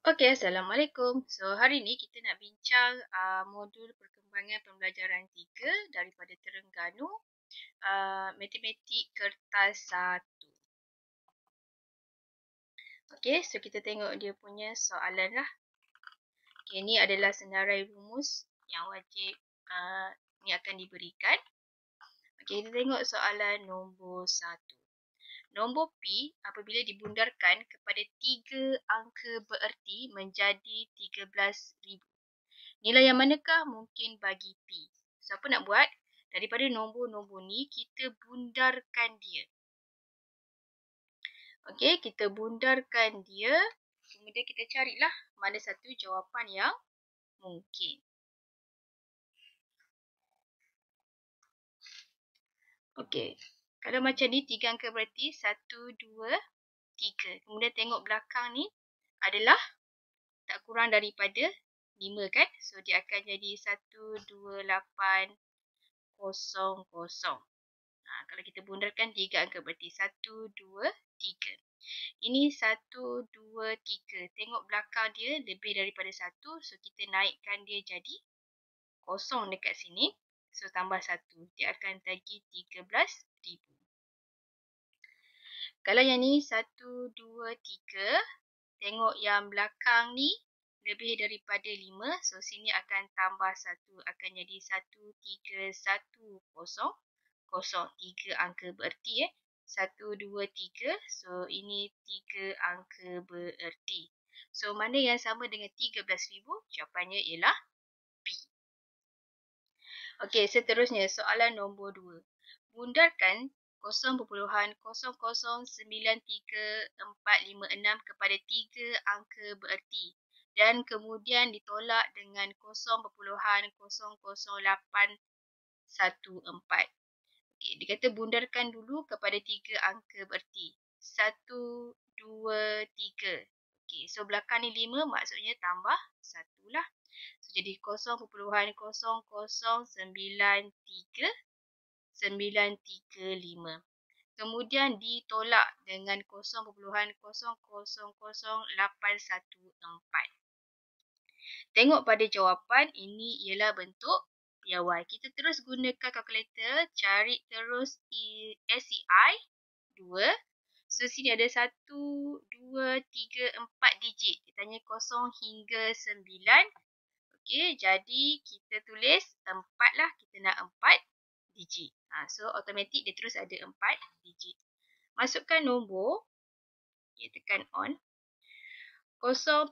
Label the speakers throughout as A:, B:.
A: Okey, Assalamualaikum. So, hari ni kita nak bincang modul perkembangan pembelajaran 3 daripada Terengganu, Matematik Kertas 1. Okey, so kita tengok dia punya soalan lah. Okey, ni adalah senarai rumus yang wajib ni akan diberikan. Okey, kita tengok soalan nombor 1. Nombor P apabila dibundarkan kepada 3 angka bererti menjadi 13,000. Nilai yang manakah mungkin bagi P? So, apa nak buat? Daripada nombor-nombor ni, kita bundarkan dia. Okey, kita bundarkan dia. Kemudian kita carilah mana satu jawapan yang mungkin. Okey, kalau macam ni, 3 angka berarti 1, 2, 3. Kemudian tengok belakang ni adalah tak kurang daripada 5 kan? So, dia akan jadi 12800. Kalau kita bundarkan 3 angka berarti 1, 2, 3. Ini 1, 2, 3. Tengok belakang dia lebih daripada 1. So, kita naikkan dia jadi kosong dekat sini. So, tambah 1. Dia akan bagi 13,000. Kalau yang ni 1, 2, 3. Tengok yang belakang ni lebih daripada 5. So, sini akan tambah 1. Akan jadi 1, 3, 1, 0. 3 angka bererti 1, 2, 3. So, ini 3 angka bererti. So, mana yang sama dengan 13,000? Jawapannya ialah B. Okey, seterusnya soalan nombor 2. Bundarkan 0.00934456 kepada 3 angka bererti dan kemudian ditolak dengan 0.00814. Okay, dia kata bundarkan dulu kepada 3 angka bererti. 1, 2, 3. Okay, so belakang ni 5 maksudnya tambah 1 lah. So, jadi 0.0093935. Kemudian ditolak dengan 0.0000814. Tengok pada jawapan, ini ialah bentuk piawai. Kita terus gunakan kalkulator, cari terus SCI 2. So, sini ada 1, 2, 3, 4 digit. Dia tanya 0 hingga 9. Okey, jadi kita tulis 4 lah. Kita nak 4 digit. So, automatik dia terus ada 4 digit. Masukkan nombor. Okay, tekan on. 0.000935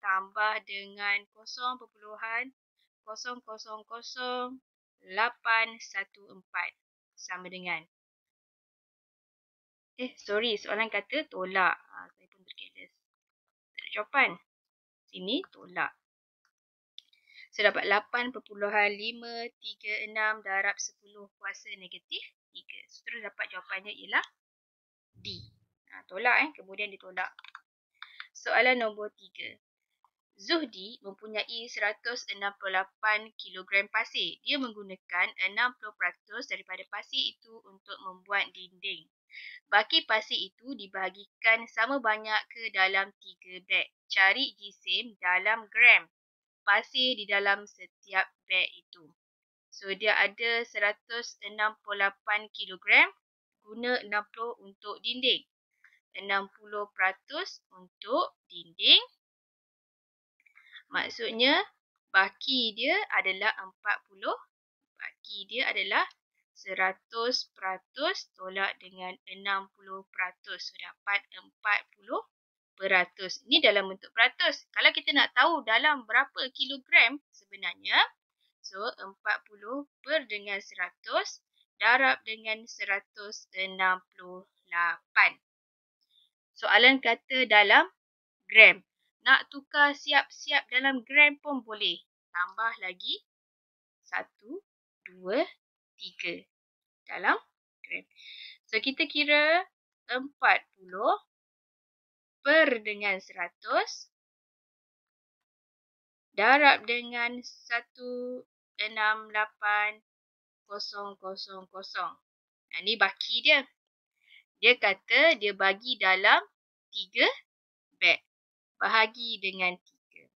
A: tambah dengan 0.000814 sama dengan soalan kata tolak. Saya pun terkeles. Tak ada jawapan. Sini tolak. So, dapat 8.536 darab 10 kuasa negatif 3. So, terus dapat jawapannya ialah D. Tolak kemudian ditolak. Soalan nombor 3. Zuhdi mempunyai 168 kg pasir. Dia menggunakan 60% daripada pasir itu untuk membuat dinding. Baki pasir itu dibahagikan sama banyak ke dalam 3 beg. Cari jisim dalam gram pasir di dalam setiap beg itu. So, dia ada 168 kg guna 60 untuk dinding. 60% untuk dinding. Maksudnya, baki dia adalah 40. Baki dia adalah 100% tolak dengan 60%. So, dapat 40%. Ini dalam bentuk peratus. Kalau kita nak tahu dalam berapa kilogram sebenarnya, so 40 per dengan 100 darab dengan 168. Soalan kata dalam gram. Nak tukar siap-siap dalam gram pun boleh. Tambah lagi 1, 2, 3 dalam gram. So, kita kira 40 per dengan 100 darab dengan 168,000. Ini baki dia. Dia kata dia bagi dalam 3 beg. Bahagi dengan 3.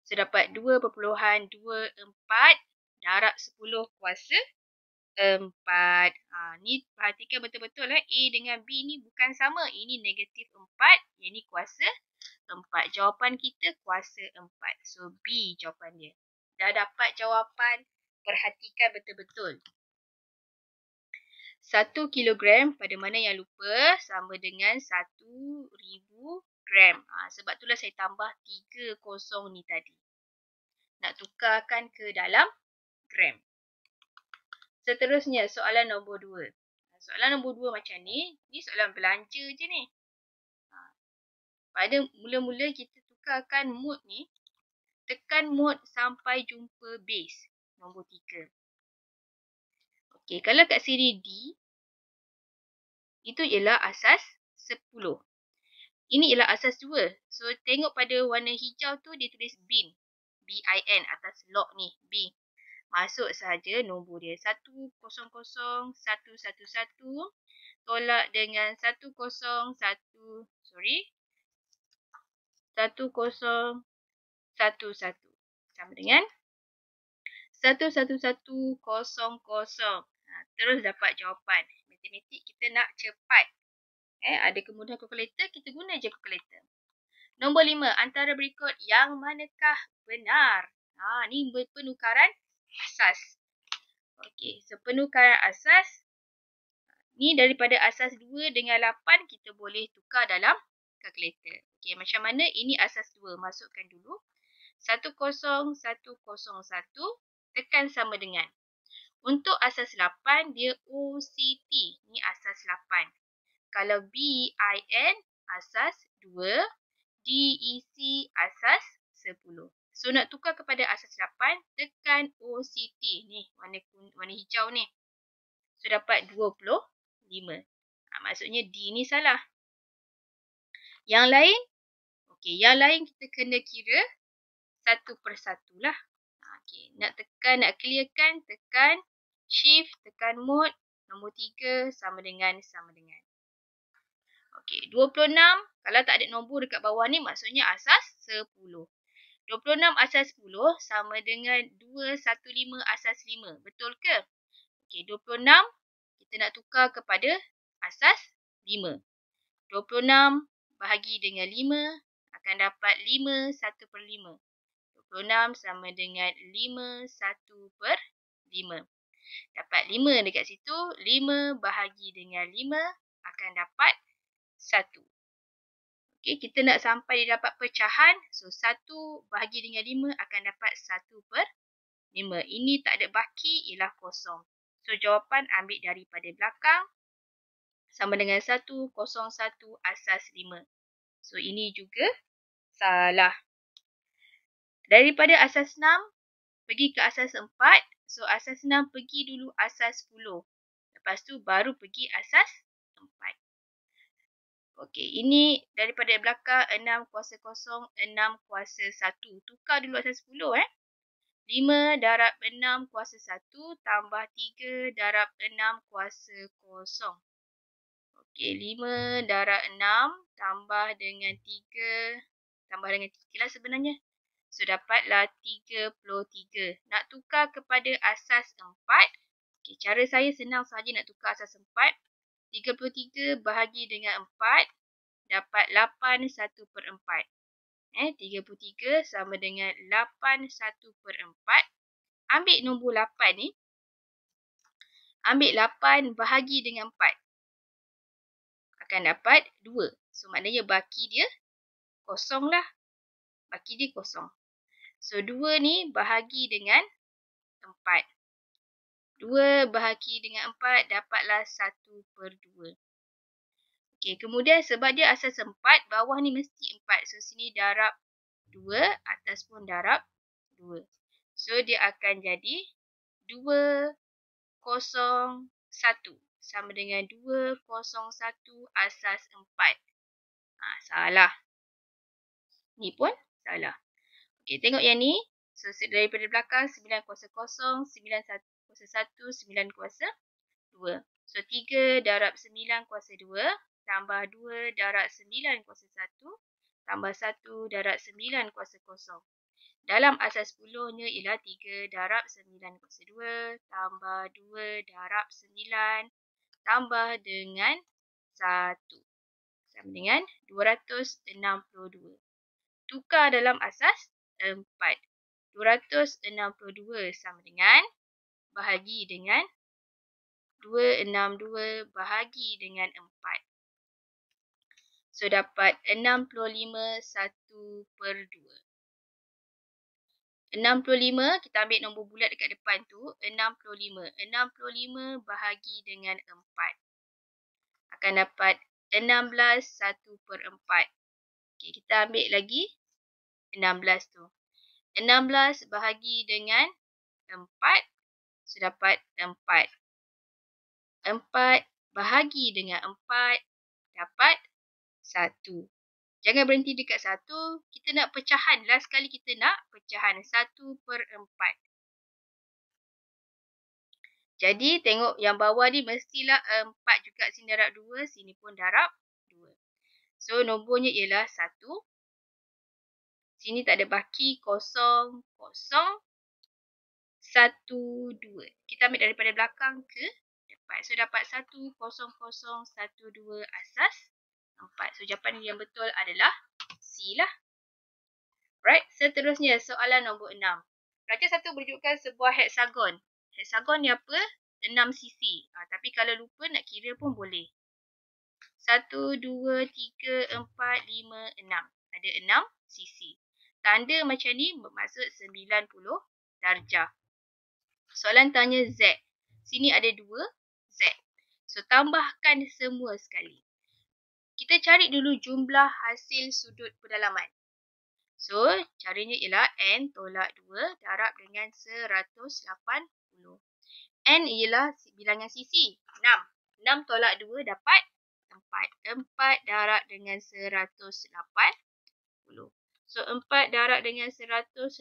A: So, dapat 2.24 darab 10 kuasa 4. Ni perhatikan betul-betul. A dengan B ni bukan sama. Ini negatif 4. Yang ni kuasa 4. Jawapan kita kuasa 4. So, B jawapan dia. Dah dapat jawapan. Perhatikan betul-betul. 1 kilogram pada mana yang lupa sama dengan 1,000 gram. Sebab itulah saya tambah 3 kosong ni tadi. Nak tukarkan ke dalam gram. Seterusnya, soalan nombor 2. Soalan nombor 2 macam ni. Ni soalan belanja je ni. Pada mula-mula kita tukarkan mode ni. Tekan mode sampai jumpa base. Nombor 3. Okey, kalau kat siri D, itu ialah asas 10. Ini ialah asas 2. So, tengok pada warna hijau tu dia tulis bin. B-I-N atas log ni. B. Masuk saja nombor dia. 100 111 tolak dengan 101 1011 sama dengan 11100. Terus dapat jawapan. Matematik kita nak cepat. Ada kemudahan kalkulator, kita guna je kalkulator. Nombor 5, antara berikut yang manakah benar? Ni penukaran asas. Okey, so penukaran asas. Ni daripada asas 2 dengan 8 kita boleh tukar dalam kalkulator. Okey, macam mana? Ini asas 2. Masukkan dulu. 10101 tekan sama dengan. Untuk asas 8, dia OCT. Ni asas 8. Kalau BIN, asas 2. DEC, asas 10. So, nak tukar kepada asas 8, tekan OCT. Ni, warna hijau ni. So, dapat 25. Maksudnya D ni salah. Yang lain? Okey, yang lain kita kena kira satu persatu lah. Okey, nak clearkan, tekan shift, tekan mode. Nombor 3 sama dengan. Okey, 26. Kalau tak ada nombor dekat bawah ni, maksudnya asas 10. 26 asas 10 sama dengan 215 asas 5. Betul ke? Okey, 26 kita nak tukar kepada asas 5. 26 bahagi dengan 5 akan dapat 5 1/5. 26 sama dengan 5 1/5. Dapat 5 dekat situ. 5 bahagi dengan 5 akan dapat 1. Okey, kita nak sampai dia dapat pecahan. So, 1 bahagi dengan 5 akan dapat 1/5. Ini tak ada baki, ialah kosong. So, jawapan ambil daripada belakang. Sama dengan 101 asas 5. So, ini juga salah. Daripada asas 6, pergi ke asas 4. So, asas 6 pergi dulu asas 10. Lepas tu, baru pergi asas 4. Okey, ini daripada belakang 6 kuasa 0, 6 kuasa 1. Tukar dulu asas 10. 5 darab 6 kuasa 1 tambah 3 darab 6 kuasa 0. Okey, 5 darab 6 tambah dengan 3. Tambah dengan 3 lah sebenarnya. So, dapatlah 33. Nak tukar kepada asas 4. Okey, cara saya senang saja nak tukar asas 4. 33 bahagi dengan 4 dapat 8 1/4. 33 sama dengan 8 1/4. Ambil nombor 8 ni. Ambil 8 bahagi dengan 4. Akan dapat 2. So, maknanya baki dia kosong lah. Baki dia kosong. So, 2 ni bahagi dengan 4. 2 bahagi dengan 4 dapatlah 1/2. Okey, kemudian sebab dia asas 4, bawah ni mesti 4. So, sini darab 2, atas pun darab 2. So, dia akan jadi 201 sama dengan 201 asas 4. Salah. Ni pun salah. Okey, tengok yang ni. So, daripada belakang 9 kuasa 0, 9 kuasa 1, 9 kuasa 2. So, 3 darab 9 kuasa 2 tambah 2 darab 9 kuasa 1 tambah 1 darab 9 kuasa 0. Dalam asas 10-nya ialah 3 darab 9 kuasa 2 tambah 2 darab 9 tambah dengan 1. Sama dengan 262. Tukar dalam asas 4. 262 sama dengan bahagi dengan 262 bahagi dengan 4. So, dapat 65 1/2. 65, kita ambil nombor bulat dekat depan tu, 65. 65 bahagi dengan 4. Akan dapat 16 1/4. Okay, kita ambil lagi 16 tu. 16 bahagi dengan 4, so dapat 4. 4 bahagi dengan 4, dapat 1. Jangan berhenti dekat 1. Kita nak pecahan. Last kali kita nak pecahan 1/4. Jadi, tengok yang bawah ni mestilah 4 juga. Sini darab 2. Sini pun darab 2. So, nombornya ialah 1. Sini tak ada baki. 0, 0, 1, 2. Kita ambil daripada belakang ke depan. So, dapat 1, 0, 0, 1, 2 asas 4. So, jawapan yang betul adalah C lah. Right, seterusnya soalan nombor 6. Raja 1 menunjukkan sebuah heksagon. Heksagon ni apa? 6 sisi. Tapi kalau lupa nak kira pun boleh. 1, 2, 3, 4, 5, 6. Ada 6 sisi. Tanda macam ni bermaksud 90 darjah. Soalan tanya Z. Sini ada 2 Z. So, tambahkan semua sekali. Kita cari dulu jumlah hasil sudut pedalaman. So, caranya ialah N tolak 2 darab dengan 180. N ialah bilangan sisi. 6. 6 tolak 2 dapat 4. 4 darab dengan 180. So, 4 darab dengan 180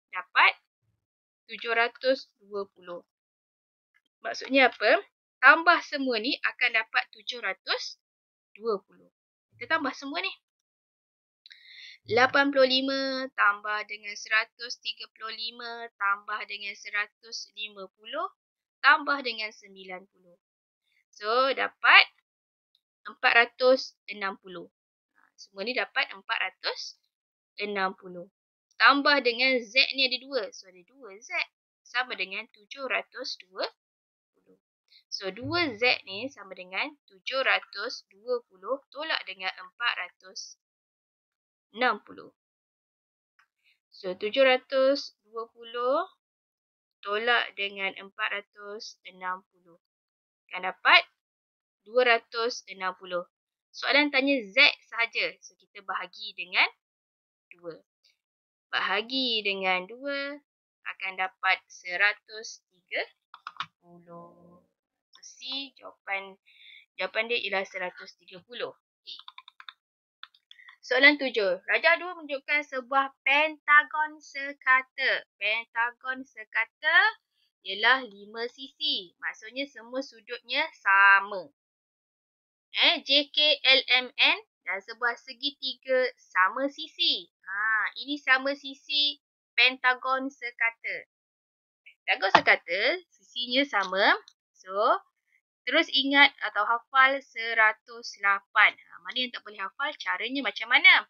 A: dapat 720. Maksudnya apa? Tambah semua ni akan dapat 720. Kita tambah semua ni. 85 tambah dengan 135 tambah dengan 150 tambah dengan 90. So, dapat 460. Semua ni dapat 460. Tambah dengan Z ni ada 2. So, ada 2 Z. Sama dengan 720. So, 2Z ni sama dengan 720 tolak dengan 460. So, 720 tolak dengan 460. Akan dapat 260. Soalan tanya Z sahaja. So, kita bahagi dengan 2. Bahagi dengan 2 akan dapat 130. C, jawapan dia ialah 130. Okay. Soalan 7. Raja 2 menunjukkan sebuah pentagon sekata. Pentagon sekata ialah 5 sisi. Maksudnya semua sudutnya sama. JKLMN dan sebuah segitiga sama sisi. Ini sama sisi pentagon sekata. Pentagon sekata sisinya sama. So, terus ingat atau hafal 108. Mana yang tak boleh hafal, caranya macam mana?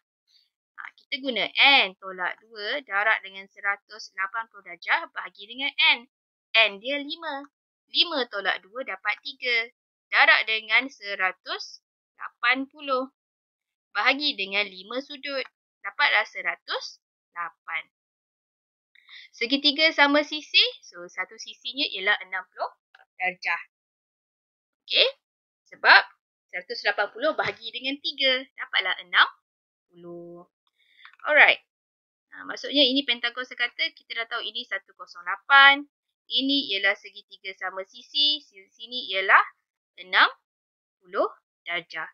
A: Kita guna N tolak 2 darab dengan 180 darjah bahagi dengan N. N dia 5. 5 tolak 2 dapat 3. Darab dengan 180. Bahagi dengan 5 sudut. Dapatlah 108. Segitiga sama sisi. So, satu sisinya ialah 60 darjah. Okey. Sebab 180 bahagi dengan 3. Dapatlah 60. Alright. Maksudnya ini pentagon sekata. Kita dah tahu ini 108. Ini ialah segitiga sama sisi. Sini ialah 60 darjah.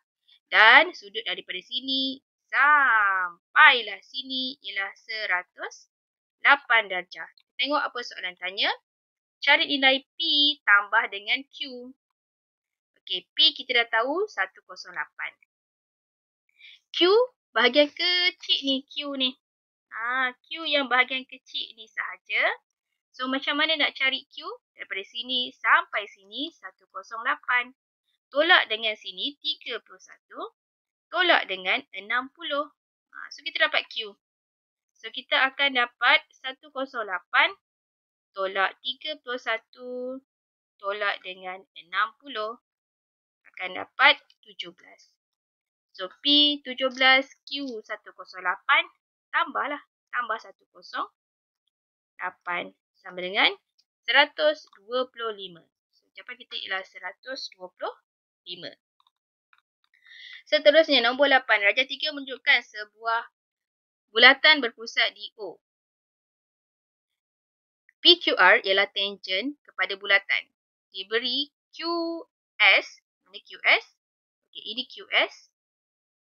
A: Dan sudut daripada sini sampailah sini ialah 108 darjah. Tengok apa soalan tanya. Cari nilai P tambah dengan Q. Okey, P kita dah tahu 108. Q bahagian kecil ni, Q ni. Q yang bahagian kecil ni sahaja. So, macam mana nak cari Q? Daripada sini sampai sini 108. Tolak dengan sini 31. Tolak dengan 60. So, kita dapat Q. So, kita akan dapat 108 tolak 31 tolak dengan 60 akan dapat 17. So, P 17, Q 108, tambahlah. Tambah 108 sama dengan 125. So, jawapan kita ialah 125. Seterusnya, nombor 8. Rajah 3 menunjukkan sebuah bulatan berpusat di O. PQR ialah tangen kepada bulatan. Diberi QS, ini QS, okay, ini QS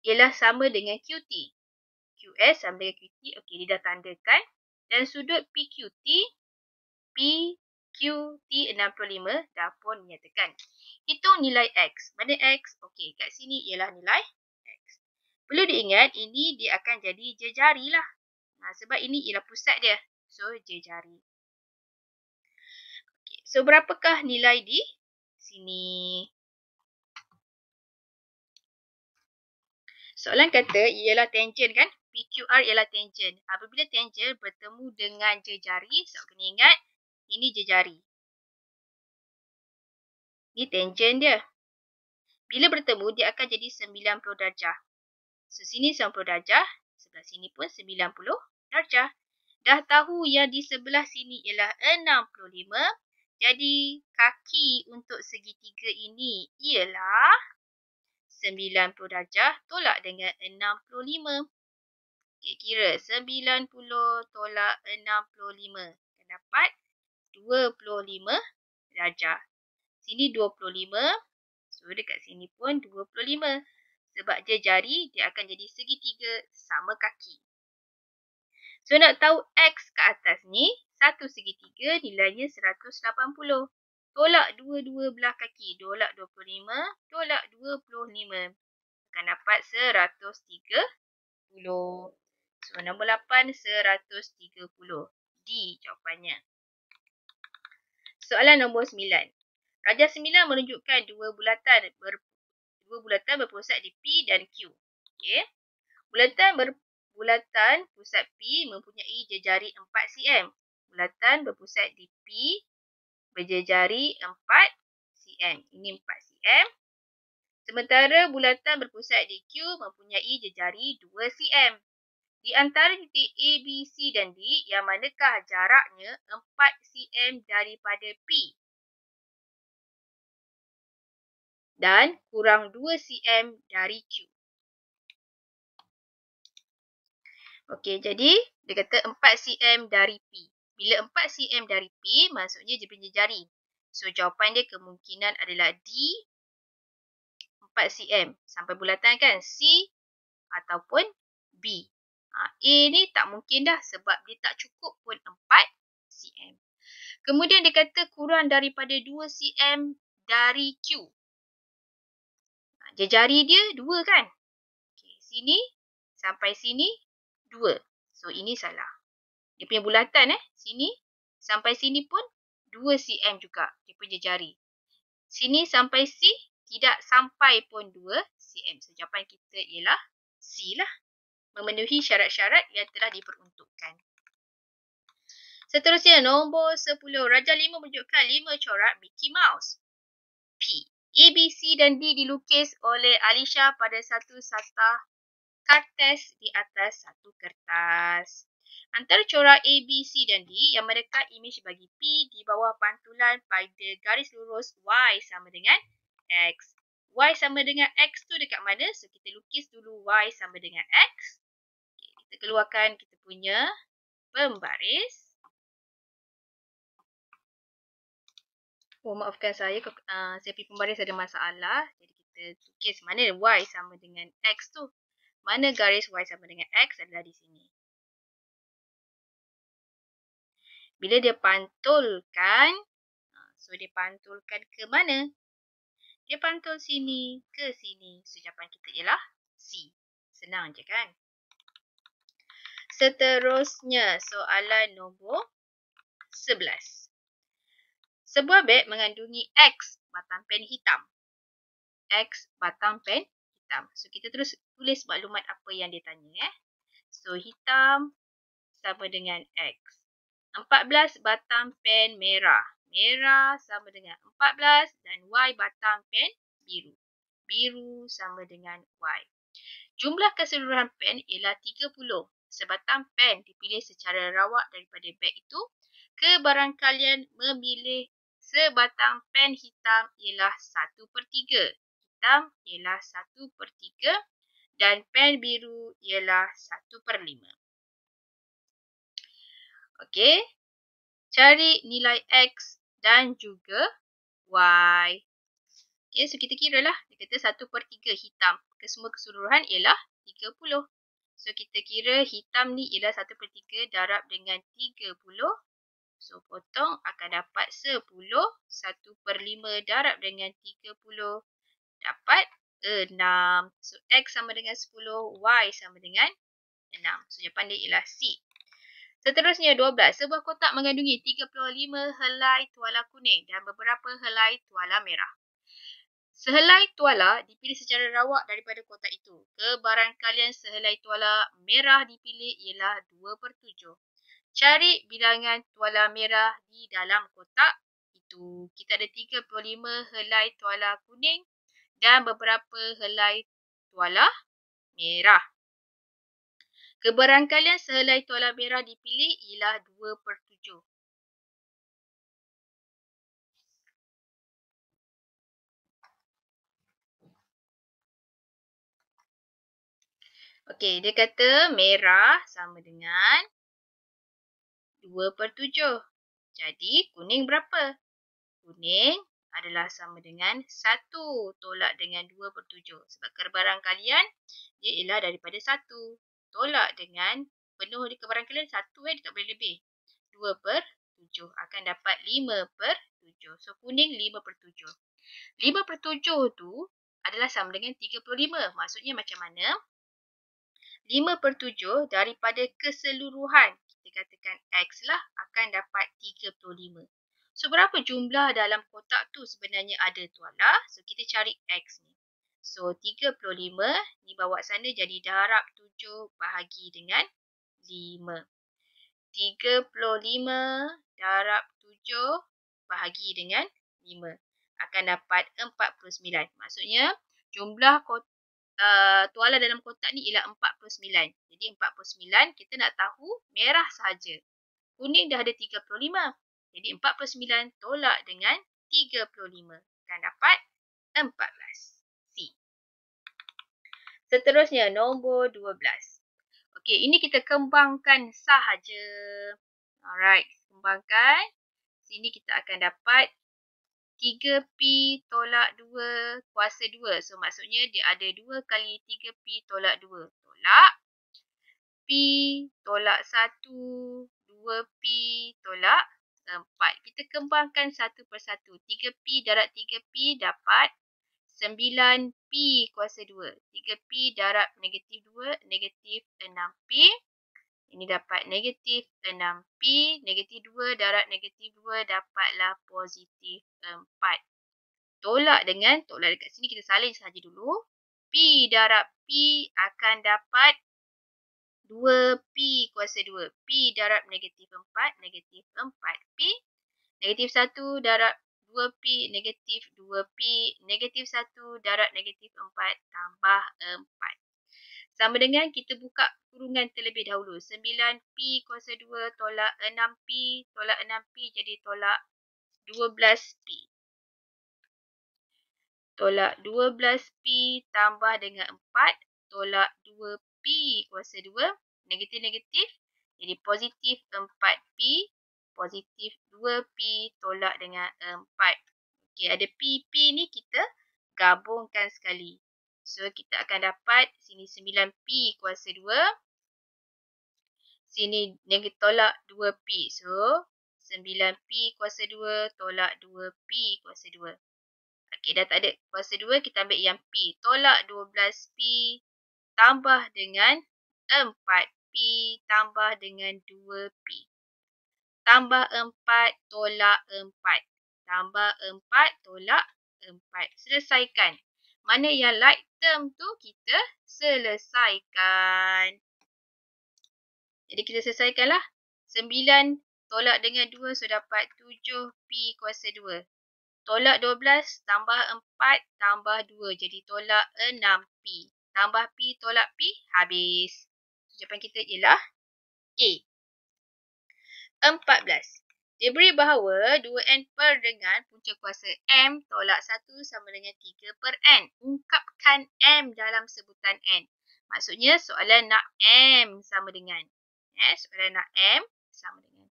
A: ialah sama dengan QT. QS sama dengan QT, okey, dia dah tandakan. Dan sudut PQT 65 dah pun dinyatakan. Hitung nilai X. Mana X? Okey, kat sini ialah nilai X. Perlu diingat, ini dia akan jadi jejari lah. Sebab ini ialah pusat dia. So, jejari. So, berapakah nilai di sini? Soalan kata ialah tangen kan? PQR ialah tangen. Apabila tangen bertemu dengan jejari, so kena ingat, ini jejari. Ini tangen dia. Bila bertemu, dia akan jadi 90 darjah. So, sini 90 darjah. Sebelah sini pun 90 darjah. Dah tahu yang di sebelah sini ialah 65. Jadi, kaki untuk segitiga ini ialah 90 darjah tolak dengan 65. Okay, kira 90 tolak 65. Akan dapat 25 darjah. Sini 25. So, dekat sini pun 25. Sebab jari dia akan jadi segitiga sama kaki. So, nak tahu X ke atas ni, satu segitiga nilainya 180. Tolak dua-dua belah kaki. Tolak 25. Tolak 25. Akan dapat 130. So, nombor 8, 130. D jawapannya. Soalan nombor 9. Rajah 9 menunjukkan dua bulatan berpusat di P dan Q. Okay. Bulatan pusat P mempunyai jejari 4 cm. Bulatan berpusat di P berjejari 4 cm. Ini 4 cm. Sementara bulatan berpusat di Q mempunyai jejari 2 cm. Di antara titik A, B, C dan D, yang manakah jaraknya 4 cm daripada P? Dan kurang 2 cm dari Q. Okey, jadi dia kata 4 cm dari P. Bila 4 cm dari P, maksudnya dia punya jari. So, jawapan dia kemungkinan adalah D, 4 cm. Sampai bulatan kan? C ataupun B. A ni tak mungkin dah sebab dia tak cukup pun 4 cm. Kemudian dia kata kurang daripada 2 cm dari Q. Jari dia 2 kan? Okay, sini sampai sini 2. So, ini salah. Dia punya bulatan sini sampai sini pun 2 cm juga dia punya jari. Sini sampai C tidak sampai pun 2 cm. So, jawapan kita ialah C lah. Memenuhi syarat-syarat yang telah diperuntukkan. Seterusnya, nombor 10. Rajah 5 menunjukkan 5 corak Mickey Mouse. P, A, B, C dan D dilukis oleh Alisha pada satu satah kertas di atas satu kertas. Antara corak A, B, C dan D yang manakah imej bagi P di bawah pantulan pada garis lurus Y sama dengan X. Y sama dengan X tu dekat mana? So, kita lukis dulu Y sama dengan X. Okay, kita keluarkan kita punya pembaris. Oh, maafkan saya punya pembaris ada masalah. Jadi, kita lukis mana Y sama dengan X tu. Mana garis Y sama dengan X adalah di sini. Bila dia pantulkan, So, dia pantulkan ke mana? Dia pantul sini ke sini. So, jawapan kita ialah C. Senang je kan? Seterusnya, soalan nombor 11. Sebuah beg mengandungi X batang pen hitam. X batang pen hitam. So, kita terus tulis maklumat apa yang dia tanya. So, hitam sama dengan X. 14 batang pen merah. Merah sama dengan 14 dan Y batang pen biru. Biru sama dengan Y. Jumlah keseluruhan pen ialah 30. Sebatang pen dipilih secara rawak daripada beg itu. Kebarangkalian memilih sebatang pen hitam ialah 1/3. Hitam ialah 1/3 dan pen biru ialah 1/5. Okey. Cari nilai X dan juga Y. Okay, so kita kira lah. Dia kata 1/3 hitam. Kesemua keseluruhan ialah 30. So, kita kira hitam ni ialah 1/3 darab dengan 30. So, potong akan dapat 10. 1/5 darab dengan 30 dapat 6. So, X sama dengan 10. Y sama dengan 6. So, jawapan dia ialah C. Seterusnya 12. Sebuah kotak mengandungi 35 helai tuala kuning dan beberapa helai tuala merah. Sehelai tuala dipilih secara rawak daripada kotak itu. Kebarangkalian sehelai tuala merah dipilih ialah 2/7. Cari bilangan tuala merah di dalam kotak itu. Kita ada 35 helai tuala kuning dan beberapa helai tuala merah. Kebarangkalian sehelai tuala merah dipilih ialah 2/7. Okey, dia kata merah sama dengan 2/7. Jadi, kuning berapa? Kuning adalah sama dengan 1 tolak dengan 2/7. Sebab kebarangkalian dia ialah daripada 1. Tolak dengan penuh di kebarangkalian 1 dia tak boleh lebih. 2/7 akan dapat 5/7. So, kuning 5/7. 5/7 tu adalah sama dengan 35. Maksudnya macam mana? 5/7 daripada keseluruhan. Kita katakan X lah akan dapat 35. So, berapa jumlah dalam kotak tu sebenarnya ada tuala? So, kita cari X ni. So, 35 ni bawa sana jadi darab 7 bahagi dengan 5. 35 darab 7 bahagi dengan 5. Akan dapat 49. Maksudnya, jumlah tuala dalam kotak ni ialah 49. Jadi, 49 kita nak tahu merah sahaja. Kuning dah ada 35. Jadi 49 tolak dengan 35. Akan dapat 14. C. Seterusnya nombor 12. Okey, ini kita kembangkan sahaja. Alright, kembangkan. Sini kita akan dapat 3P tolak 2 kuasa 2. So, maksudnya dia ada 2 kali 3P tolak 2. Tolak. P tolak 1. 2P tolak 4. Kita kembangkan satu persatu. 3P darab 3P dapat 9P kuasa 2. 3P darab negatif 2, negatif 6P. Ini dapat negatif 6P. Negatif 2 darab negatif 2 dapatlah positif 4. Tolak dekat sini kita salin saja dulu. P darab P akan dapat 2P kuasa 2. P darab negatif 4, negatif 4P. Negatif 1 darab 2P, negatif 2P. Negatif 1 darab negatif 4 tambah 4. Sama dengan kita buka kurungan terlebih dahulu. 9P kuasa 2 tolak 6P. Tolak 6P jadi tolak 12P. Tolak 12P tambah dengan 4. Tolak 2P kuasa 2. Negatif-negatif. Jadi positif 4P. Positif 2P tolak dengan 4. Okey, ada P. P ni kita gabungkan sekali. So, kita akan dapat sini 9P kuasa 2. Sini negatif tolak 2P. So, 9P kuasa 2 tolak 2P kuasa 2. Okey, dah tak ada kuasa 2, kita ambil yang P. Tolak 12P tambah dengan 4P tambah dengan 2P. Tambah 4 tolak 4. Tambah 4 tolak 4. Selesaikan. Mana yang like term tu kita selesaikan. Jadi kita selesaikanlah. 9 tolak dengan 2 so dapat 7P kuasa 2. Tolak 12 tambah 4 tambah 2. Jadi tolak 6P. Tambah P tolak P habis. Jawapan kita ialah A. 14. Diberi bahawa 2N per dengan punca kuasa M tolak 1 sama dengan 3 per N. Ungkapkan M dalam sebutan N. Maksudnya soalan nak M sama dengan. Soalan nak M sama dengan.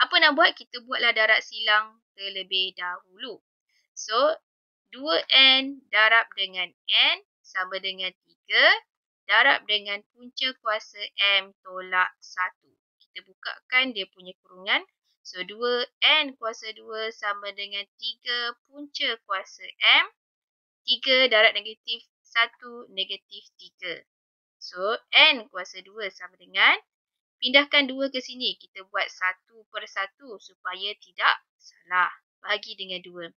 A: Apa nak buat? Kita buatlah darab silang terlebih dahulu. So, 2N darab dengan N sama dengan 3 darab dengan punca kuasa M tolak 1. Kita bukakan dia punya kurungan. So, 2N kuasa 2 sama dengan 3 punca kuasa M. 3 darab negatif 1 negatif 3. So, N kuasa 2 sama dengan. Pindahkan 2 ke sini. Kita buat 1 per 1 supaya tidak salah. Bahagi dengan 2.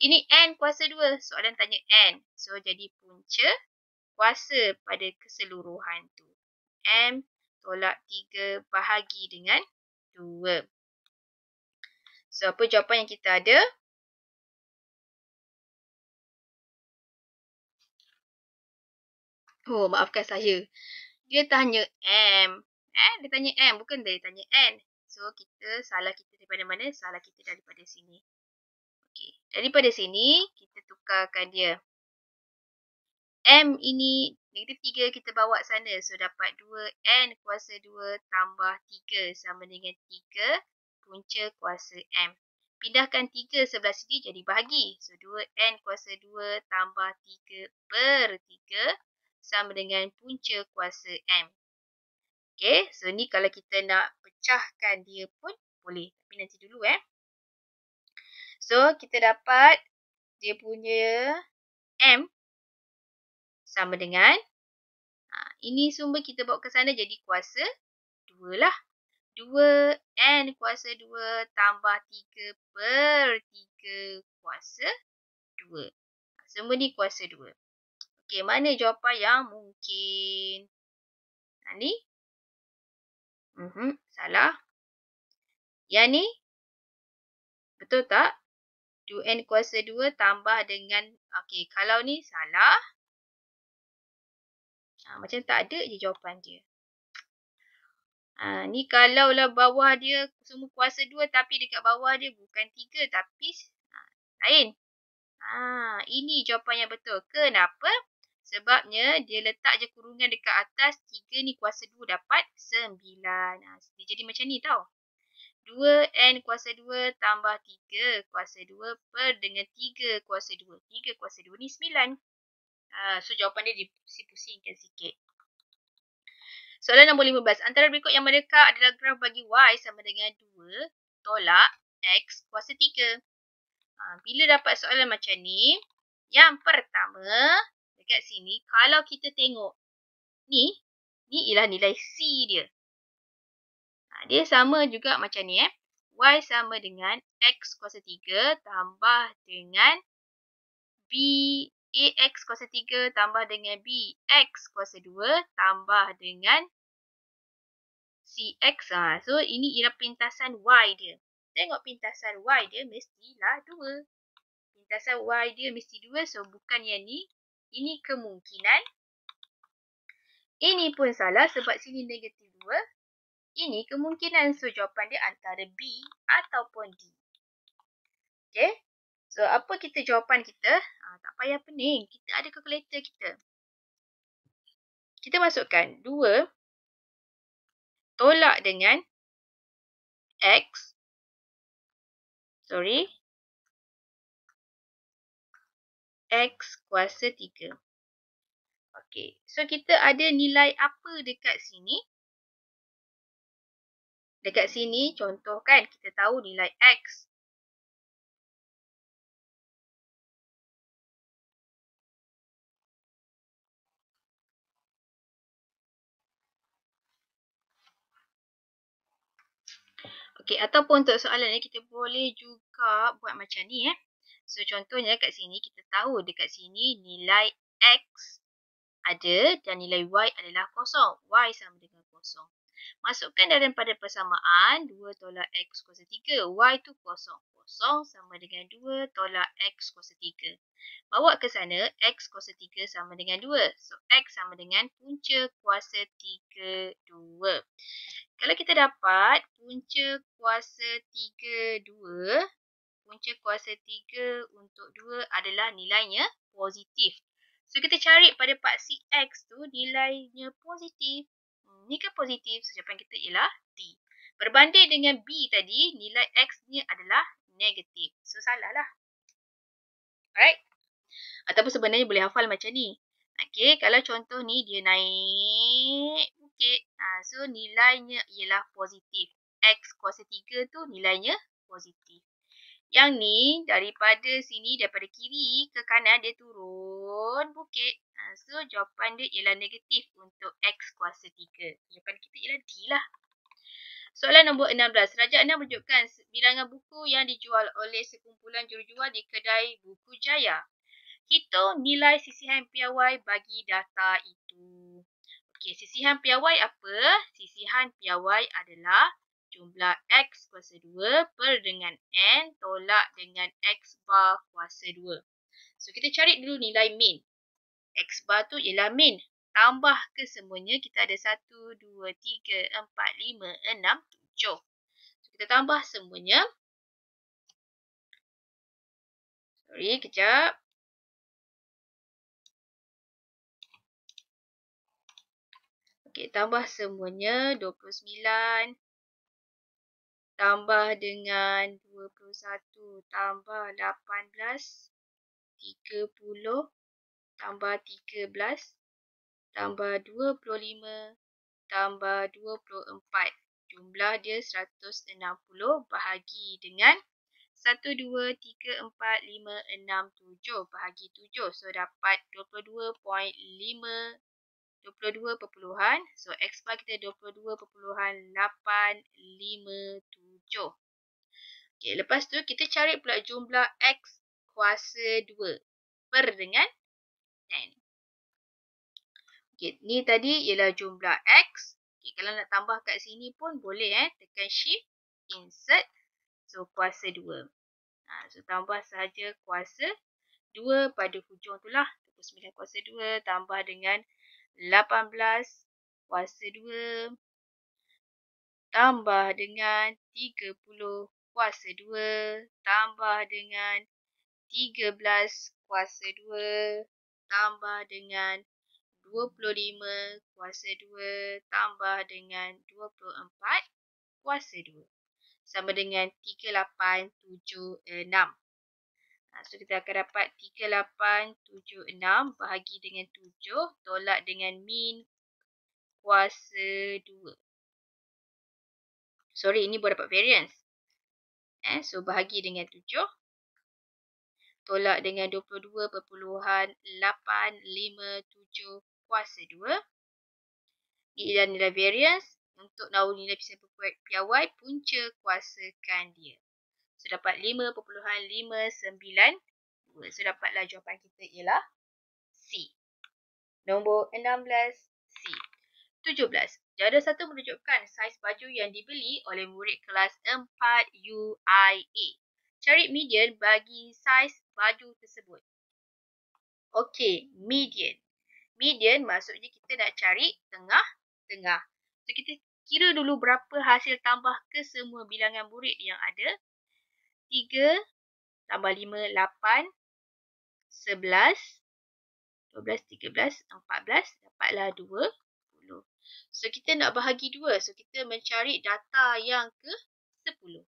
A: Ini N kuasa 2. Soalan tanya N. So, jadi punca kuasa pada keseluruhan tu. M tolak 3 bahagi dengan 2. So, apa jawapan yang kita ada? Oh, maafkan saya. Dia tanya M. Dia tanya M. Bukan dia tanya N. So, salah kita daripada mana? Salah kita daripada sini. Okey. Daripada sini, kita tukarkan dia. M ini negatif 3 kita bawa sana. So, dapat 2N kuasa 2 tambah 3 sama dengan 3 punca kuasa M. Pindahkan 3 sebelah sini jadi bahagi. So, 2N kuasa 2 tambah 3 per 3 sama dengan punca kuasa M. Okay, so ni kalau kita nak pecahkan dia pun boleh. Tapi nanti dulu So, kita dapat dia punya M sama dengan. Ini sumber kita bawa ke sana jadi kuasa 2 lah. 2N kuasa 2 tambah 3 per 3 kuasa 2. Semua ni kuasa 2. Okey, mana jawapan yang mungkin? Ni? Salah. Yang ni? Betul tak? 2N kuasa 2 tambah dengan. Okey, kalau ni salah. Macam tak ada je jawapan dia. Ni kalaulah bawah dia semua kuasa 2 tapi dekat bawah dia bukan 3 tapi lain. Ini jawapan yang betul. Kenapa? Sebabnya dia letak je kurungan dekat atas 3 ni kuasa 2 dapat 9. Dia jadi macam ni tau. 2N kuasa 2 tambah 3 kuasa 2 per dengan 3 kuasa 2. 3 kuasa 2 ni 9. So jawapan dia dipusing-pusingkan sikit. Soalan nombor 15. Antara berikut yang mereka adalah graf bagi Y sama dengan 2 tolak X kuasa 3. Bila dapat soalan macam ni, yang pertama, dekat sini, kalau kita tengok, ni ialah nilai C dia. Dia sama juga macam ni. Y sama dengan X kuasa 3 tambah dengan AX kuasa 3 tambah dengan BX kuasa 2 tambah dengan CX. So, ini ialah pintasan Y dia. Tengok pintasan Y dia mestilah 2. Pintasan Y dia mesti 2. So, bukan yang ni. Ini kemungkinan. Ini pun salah sebab sini negatif 2. Ini kemungkinan. So, jawapan dia antara B ataupun D. Okay. So, apa kita jawapan kita? Tak payah pening. Kita ada kalkulator kita. Kita masukkan 2 tolak dengan X. X kuasa 3. Okey. So, kita ada nilai apa dekat sini? Dekat sini contoh kan kita tahu nilai X. Okey, ataupun untuk soalan ni kita boleh juga buat macam ni So contohnya kat sini kita tahu dekat sini nilai X ada dan nilai Y adalah kosong. Y sama dengan kosong. Masukkan daripada persamaan 2 tolak X kuasa 3. Y tu kosong. Kosong sama dengan 2 tolak X kuasa 3. Bawa ke sana X kuasa 3 sama dengan 2. So X sama dengan punca kuasa 3, 2. Kalau kita dapat punca kuasa 3, 2. Punca kuasa 3 untuk 2 adalah nilainya positif. So, kita cari pada paksi X tu nilainya positif. Ni kan positif. So, jawapan kita ialah D. Berbanding dengan B tadi, nilai X ni adalah negatif. So, salah lah. Alright? Ataupun sebenarnya boleh hafal macam ni. Okay, kalau contoh ni dia naik bukit. So, nilainya ialah positif. X kuasa 3 tu nilainya positif. Yang ni daripada sini, daripada kiri ke kanan dia turun bukit. So jawapan dia ialah negatif untuk X kuasa 3. Jawapan kita ialah D lah. Soalan nombor 16. Rajak 6 menunjukkan bilangan buku yang dijual oleh sekumpulan jurujual di kedai buku Jaya. Hitung nilai sisihan piawai bagi data itu. Okey, sisihan piawai apa? Sisihan piawai adalah jumlah X kuasa 2 per dengan N tolak dengan X bar kuasa 2. So, kita cari dulu nilai min. X bar tu ialah min. Tambah ke semuanya, kita ada 1, 2, 3, 4, 5, 6, 7. So, kita tambah semuanya. Sorry, kejap. Okey, tambah semuanya 29. Tambah dengan 21, tambah 18, 30, tambah 13, tambah 25, tambah 24. Jumlah dia 160 bahagi dengan 1, 2, 3, 4, 5, 6, 7 bahagi 7. So, dapat 22.5. 22 perpuluhan. So, X bar kita 22.857. Okay, lepas tu kita cari pula jumlah X kuasa 2 per dengan N. Okay, ni tadi ialah jumlah X. Okay, kalau nak tambah kat sini pun boleh tekan shift, insert. So, kuasa 2. So, tambah sahaja kuasa 2 pada hujung tu lah. 29 kuasa 2 tambah dengan 18 kuasa 2 tambah dengan 30 kuasa 2 tambah dengan 13 kuasa 2 tambah dengan 25 kuasa 2 tambah dengan 24 kuasa 2 sama dengan 3876. So, kita akan dapat 3876 bahagi dengan 7 tolak dengan min kuasa 2. Sorry, ini boleh dapat variance. So, bahagi dengan 7 tolak dengan 22.857 kuasa 2. Ini adalah nilai variance. Untuk tahu nilai piawai, punca kuasakan dia. So, dapat 5.592. So, dapatlah jawapan kita ialah C. Nombor 16, C. 17. Jadual 1 menunjukkan saiz baju yang dibeli oleh murid kelas 4 UIA. Cari median bagi saiz baju tersebut. Okey, median. Median maksudnya kita nak cari tengah-tengah. So, kita kira dulu berapa hasil tambah ke semua bilangan murid yang ada. 3 tambah 5, 8, 11, 12, 13, 14, dapatlah 20. So, kita nak bahagi 2. So, kita mencari data yang ke-10.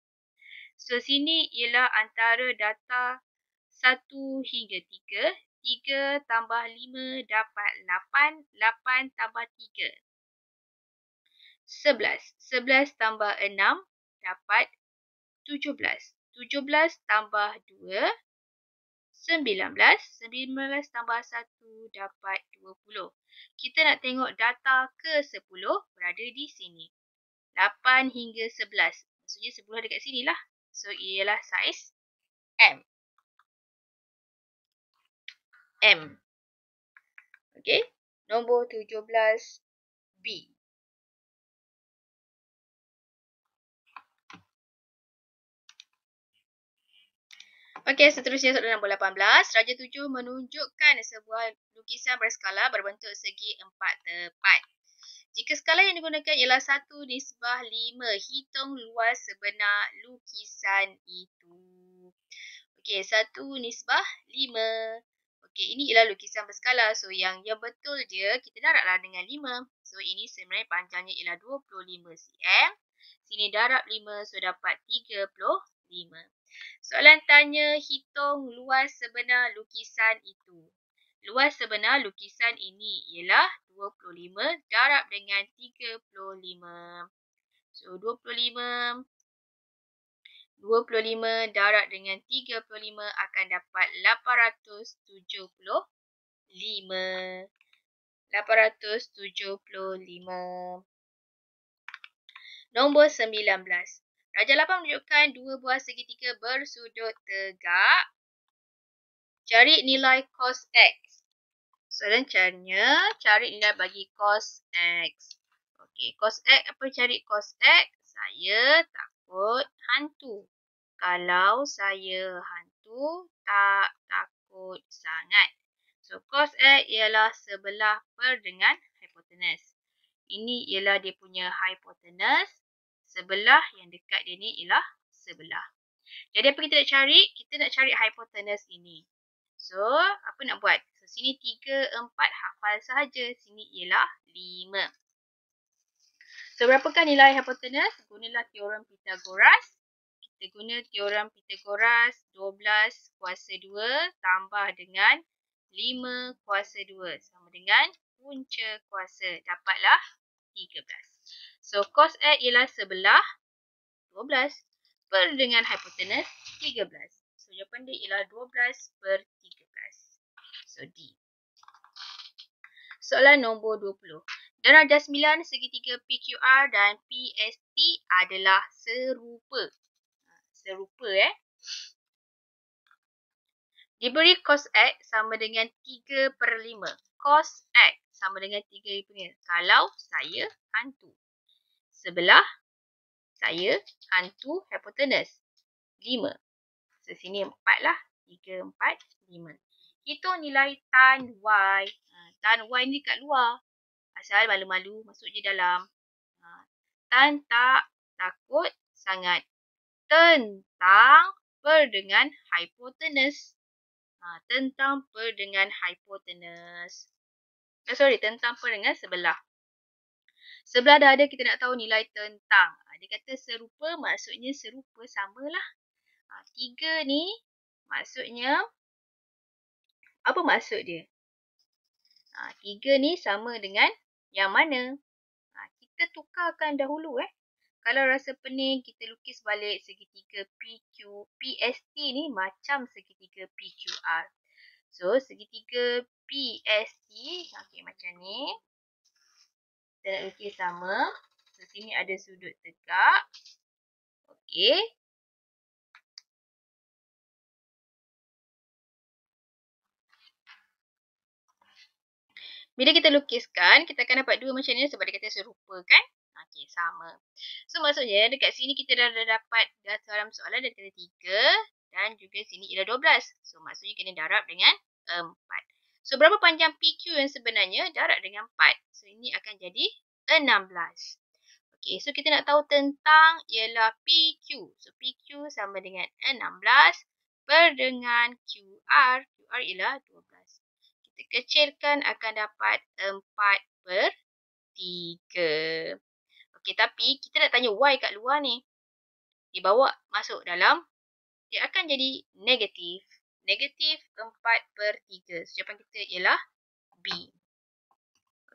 A: So, sini ialah antara data 1 hingga 3. 3 tambah 5 dapat 8. 8 tambah 3. 11. 11 tambah 6 dapat 17. 17 tambah 2, 19. 19 tambah 1 dapat 20. Kita nak tengok data ke-10 berada di sini. 8 hingga 11. Maksudnya 10 ada kat sini lah. So, ialah saiz M. M. Okey. Nombor 17 B. Okey, seterusnya soalan nombor 18. Raja 7 menunjukkan sebuah lukisan berskala berbentuk segi 4 tepat. Jika skala yang digunakan ialah 1:5, hitung luas sebenar lukisan itu. Okey, 1:5. Okey, ini ialah lukisan berskala. So, yang betul dia, kita darablah dengan 5. So, ini sebenarnya panjangnya ialah 25 cm. Sini darab 5, so dapat 35. Soalan tanya, hitung luas sebenar lukisan itu. Luas sebenar lukisan ini ialah 25 darab dengan 35. So, 25 darab dengan 35 akan dapat 875. 875. Nombor 19. Raja 8 menunjukkan dua buah segitiga bersudut tegak. Cari nilai cos X. Soalan caranya, cari nilai bagi cos X. Okey, cos X, apa cari cos X? Saya takut hantu. Kalau saya hantu, tak takut sangat. So, cos X ialah sebelah per dengan hipotenus. Ini ialah dia punya hipotenus. Sebelah yang dekat dia ni ialah sebelah. Jadi apa kita nak cari? Kita nak cari hipotenus ini. So, apa nak buat? So, sini 3, 4 hafal sahaja. Sini ialah 5. So, berapakah nilai hipotenus? Gunalah teorem Pythagoras. Kita guna teorem Pythagoras 12 kuasa 2 tambah dengan 5 kuasa 2 sama dengan punca kuasa. Dapatlah 13. So, cos X ialah sebelah 12 per dengan hipotenus 13. So, jawapan dia ialah 12 per 13. So, D. Soalan nombor 20. Dalam darjah 9, segitiga PQR dan PST adalah serupa. Serupa Diberi cos X sama dengan 3/5. Cos X sama dengan 3/5. Kalau saya hantu. Sebelah saya hantu hipotenus 5. So, sini 4 lah. 3, 4, 5. Hitung nilai tan Y. Tan Y ni kat luar. Asal malu-malu masuk je dalam. Tan tak takut sangat. Tentang per dengan hipotenus. Tentang per dengan hipotenus. Tentang per dengan sebelah. Sebelah dah ada, kita nak tahu nilai tentang. Dia kata serupa, maksudnya serupa samalah. 3 ni maksudnya, apa maksud dia? 3 ni sama dengan yang mana? Kita tukarkan dahulu. Kalau rasa pening, kita lukis balik segitiga PST ni macam segitiga PQR. So, segitiga PST, okay, macam ni. Kita nak lukis sama. So, sini ada sudut tegak. Okey. Bila kita lukiskan, kita akan dapat dua macam ni sebab dia kata serupa kan? Okey, sama. So, maksudnya dekat sini kita dah dapat dalam soalan dia kata 3 dan juga sini ialah 12. So, maksudnya kena darab dengan 4. So, berapa panjang PQ yang sebenarnya? Darab dengan 4. So, ini akan jadi 16. Okey, so kita nak tahu tentang ialah PQ. So, PQ sama dengan 16 per dengan QR. QR ialah 12. Kita kecilkan akan dapat 4/3. Okey, tapi kita nak tanya Y kat luar ni. Dibawa masuk dalam, dia akan jadi negatif. Negatif 4/3. So, jawapan kita ialah B.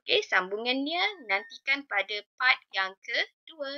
A: Okey, sambungannya nantikan pada part yang kedua.